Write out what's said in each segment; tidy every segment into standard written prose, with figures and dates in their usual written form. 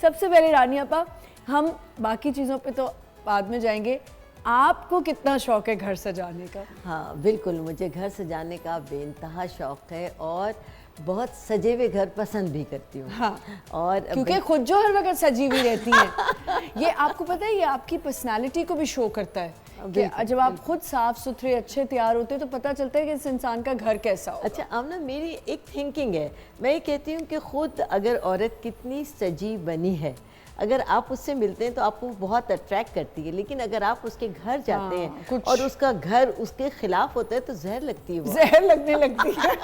सबसे पहले रानी आपा, हम बाकी चीज़ों पे तो बाद में जाएंगे, आपको कितना शौक है घर सजाने का? हाँ बिल्कुल, मुझे घर सजाने का बेइंतहा शौक़ है और बहुत सजे हुए घर पसंद भी करती हूँ। हाँ, और क्योंकि खुद जो हर वक्त सजी हुई रहती हैं, ये आपको पता है, ये आपकी पर्सनालिटी को भी शो करता है कि जब आप खुद साफ सुथरे अच्छे तैयार होते हैं तो पता चलता है कि इस इंसान का घर कैसा होगा। अच्छा आमना, मेरी एक थिंकिंग है, मैं ये कहती हूँ कि खुद अगर औरत कितनी सजी बनी है, अगर आप उससे मिलते हैं तो आपको बहुत अट्रैक्ट करती है, लेकिन अगर आप उसके घर जाते हैं और उसका घर उसके खिलाफ होता है तो जहर लगती है, वो जहर लगने लगती है।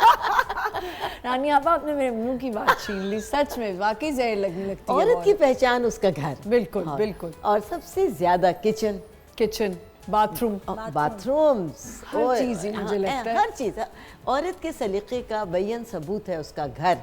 रानी आपा, आपने मेरे मुंह की बात छीन ली, सच में वाकई जहर लगने लगती है। औरत की पहचान उसका घर। बिल्कुल बिल्कुल। और सबसे ज्यादा किचन, बाथरूम्स, हर चीज़ ही मुझे लगता है, हर चीज़ औरत के सलीके का बयान सबूत है उसका घर।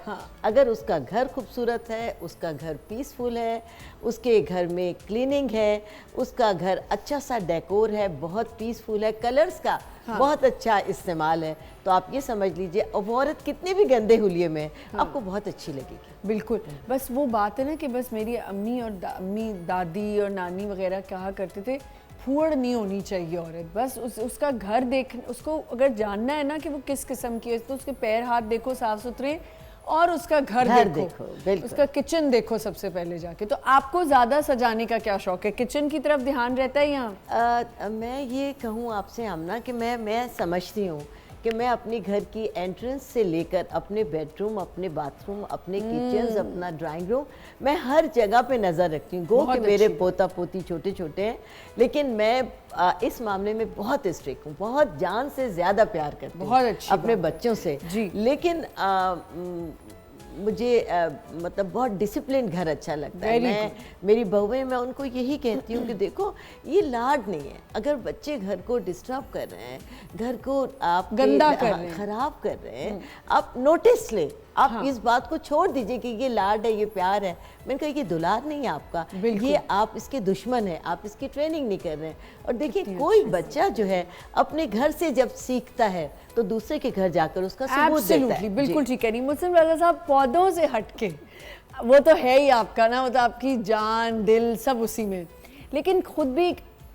अगर उसका घर खूबसूरत है, उसका घर पीसफुल है, उसके घर में क्लीनिंग है, उसका घर अच्छा सा डेकोर है, बहुत पीसफुल है, कलर्स का बहुत अच्छा इस्तेमाल है, तो आप ये समझ लीजिए अब औरत कितने भी गंदे हुलिये में आपको बहुत अच्छी लगेगी। बिल्कुल। बस वो बात है ना कि बस मेरी अम्मी और दादी और नानी वगैरह कहा करते थे, फूड़ नहीं होनी चाहिए औरत, बस उसका घर देख, उसको अगर जानना है ना कि वो किस किस्म की है तो उसके पैर हाथ देखो साफ सुथरे और उसका घर देखो, उसका किचन देखो सबसे पहले जाके। तो आपको ज़्यादा सजाने का क्या शौक है, किचन की तरफ ध्यान रहता है यहाँ? मैं ये कहूँ आपसे आमना कि मैं समझती हूँ कि मैं अपनी घर की एंट्रेंस से लेकर अपने बेडरूम, अपने बाथरूम, अपने किचन, अपना ड्राइंग रूम, मैं हर जगह पे नज़र रखती हूँ। गो कि मेरे पोता पोती छोटे छोटे हैं, लेकिन मैं इस मामले में बहुत स्ट्रिक्ट हूँ, बहुत जान से ज़्यादा प्यार करती हूँ, बहुत अच्छी अपने बच्चों से। लेकिन मुझे मतलब बहुत डिसिप्लिन घर अच्छा लगता है। मेरी बहुएं, मैं उनको यही कहती हूँ कि देखो ये लाड नहीं है, अगर बच्चे घर को डिस्टर्ब कर रहे हैं, घर को आप गंदा कर रहे हैं, खराब कर रहे हैं, आप नोटिस ले, आप इस बात को छोड़ दीजिए कि ये लाड है, ये प्यार है। मैंने कहा ये दुलार नहीं है आपका, ये आप इसके दुश्मन हैं, आप इसकी ट्रेनिंग नहीं कर रहे हैं। और देखिए कोई बच्चा जो है अपने घर से जब सीखता है तो दूसरे के घर जाकर उसका सबूत देता है। बिल्कुल ठीक है। मुस्लिम राजा साहब, पौधों से हटके वो तो है ही आपका ना, वो तो आपकी जान दिल सब उसी में, लेकिन खुद भी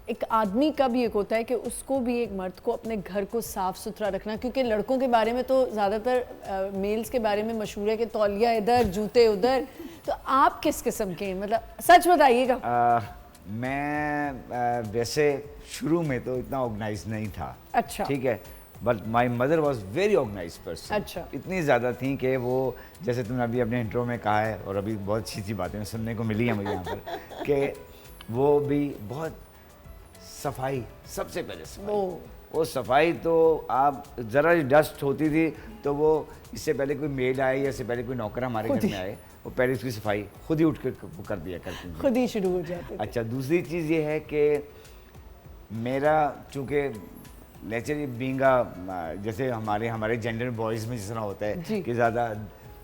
एक आदमी का भी एक होता है कि उसको भी, एक मर्द को अपने घर को साफ सुथरा रखना, क्योंकि लड़कों के बारे में तो ज़्यादातर मेल्स के बारे में मशहूर है कि तौलिया इधर जूते उधर, तो आप किस किस्म के हैं, मतलब सच बताइएगा। मैं वैसे शुरू में तो इतना ऑर्गेनाइज नहीं था। अच्छा, ठीक है, but my mother was very organize person. अच्छा, इतनी ज़्यादा थी कि वो, जैसे तुमने अभी अपने इंट्रो में कहा है और अभी बहुत अच्छी सी बातें सुनने को मिली हैं मुझे यहाँ पर, कि वो भी बहुत सफाई, सबसे पहले सफाई, वो सफाई तो आप ज़रा डस्ट होती थी तो वो, इससे पहले कोई मेड आए या इससे पहले कोई नौकर हमारे घर में आए, वो पहले उसकी सफाई खुद ही उठ कर दिया करती थी, खुद ही शुरू हो जाती। अच्छा, दूसरी चीज़ ये है कि मेरा चूँकि नेचुरली बींगा, जैसे हमारे जेंडर बॉयज़ में जिस तरह होता है कि ज़्यादा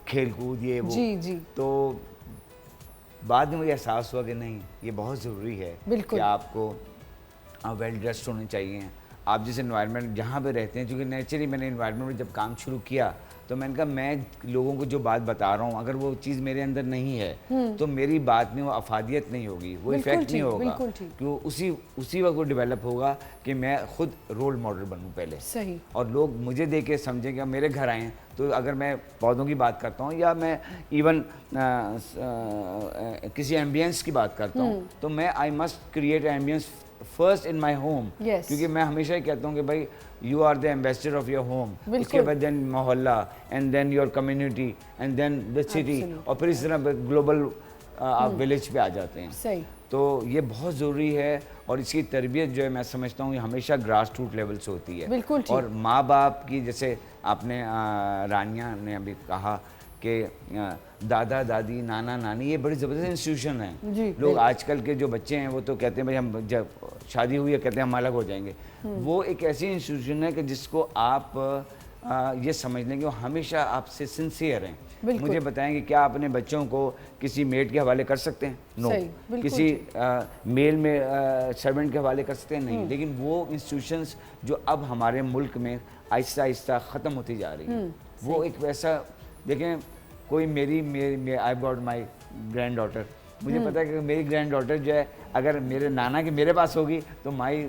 खेल कूद ये वो, तो बाद में मुझे एहसास हुआ कि नहीं, ये बहुत ज़रूरी है कि आपको वेल ड्रेस्ड होने चाहिए। आप जिस एनवायरनमेंट जहाँ पे रहते हैं, क्योंकि नेचुरली मैंने एनवायरनमेंट में जब काम शुरू किया तो मैंने कहा मैं लोगों को जो बात बता रहा हूँ, अगर वो चीज़ मेरे अंदर नहीं है तो मेरी बात में वो अफादियत नहीं होगी, वो इफेक्ट नहीं होगा, क्यों उसी वक्त वो डेवलप होगा कि मैं खुद रोल मॉडल बनूँ पहले। सही। और लोग मुझे देख के समझें कि मेरे घर आएँ, तो अगर मैं पौधों की बात करता हूँ या मैं इवन किसी एम्बियंस की बात करता हूँ, तो मैं I must create ambience first in my home, क्योंकि मैं हमेशा ही कहता हूँ कि भाई you are the ambassador of your home, उसके बाद देन मोहल्ला, and then your community, and then the city, और फिर इस तरह ग्लोबल आप विलेज पे आ जाते हैं। सही। तो ये बहुत ज़रूरी है, और इसकी तरबियत जो है मैं समझता हूँ ये हमेशा ग्रास रूट लेवल से होती है। बिल्कुल। और माँ बाप की, जैसे आपने रानिया ने अभी कहा कि दादा दादी नाना नानी ये बड़ी ज़बरदस्त इंस्टीट्यूशन है। लोग आजकल के जो बच्चे हैं वो तो कहते हैं भाई हम जब शादी हुई है कहते हैं हम अलग हो जाएंगे। वो एक ऐसी इंस्टीट्यूशन है कि जिसको आप ये समझ लेंगे वो हमेशा आपसे सिंसियर हैं। मुझे बताएं कि क्या आप अपने बच्चों को किसी मेड के हवाले कर सकते हैं? नो। किसी मेल में सर्वेंट के हवाले कर सकते हैं? नहीं। लेकिन वो इंस्टीट्यूशंस जो अब हमारे मुल्क में आहिस्ता आहिस्ता ख़त्म होती जा रही हैं, वो एक वैसा, देखें कोई मेरी I got my grand daughter, मुझे पता है कि मेरी ग्रैंड डॉटर जो है अगर मेरे नाना के मेरे पास होगी तो माई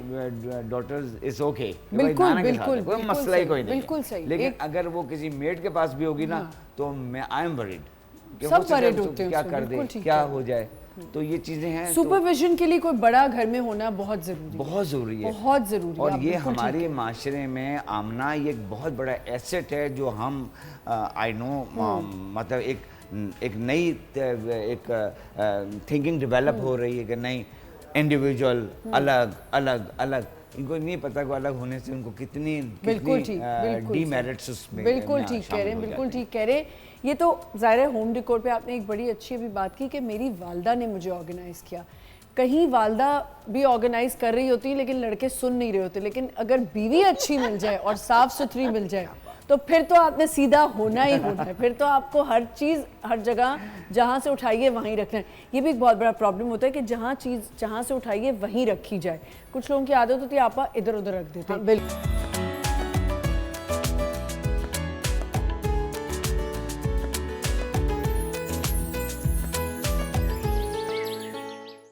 डॉटर इज ओके, बिल्कुल बिल्कुल, कोई मसला ही कोई नहीं, बिल्कुल सही। लेकिन अगर वो किसी मेड के पास भी होगी ना तो मैं आई एम वरीड, सब worried होते हैं क्या उसमें, कर दे, बिल्कुल ठीक क्या है। हो जाए। तो ये चीजें हैं, सुपरविजन के लिए कोई बड़ा घर में होना बहुत जरूरी है, बहुत ज़रूरी है, बहुत ज़रूरी है। और आप ये बिल्कुल ठीक हमारे माशरे में आमना ये एक बहुत बड़ा एसेट है जो हम आई नो मतलब एक नई एक थिंकिंग डेवलप हो रही है कि नहीं इंडिविजुअल अलग अलग अलग, इनको नहीं पता कि अलग होने से उनको कितनी बिल्कुल ठीक, बिल्कुल डीमेरिट्स उसमें बिल्कुल ठीक कह रहे हैं, बिल्कुल ठीक कह रहे हैं। ये तो ज़ाहिर है होम डेकोर पे आपने एक बड़ी अच्छी अभी बात की कि मेरी वालदा ने मुझे ऑर्गेनाइज़ किया। कहीं वालदा भी ऑर्गेनाइज कर रही होती लेकिन लड़के सुन नहीं रहे होते, लेकिन अगर बीवी अच्छी मिल जाए और साफ सुथरी मिल जाए तो फिर तो आपने सीधा होना ही होना है, फिर तो आपको हर चीज़ हर जगह जहाँ से उठाइए वहीं रखना है। ये भी एक बहुत बड़ा प्रॉब्लम होता है कि जहाँ चीज़ जहाँ से उठाइए वहीं रखी जाए। कुछ लोगों की आदत होती है आपा इधर उधर रख देते हैं। बिल्कुल।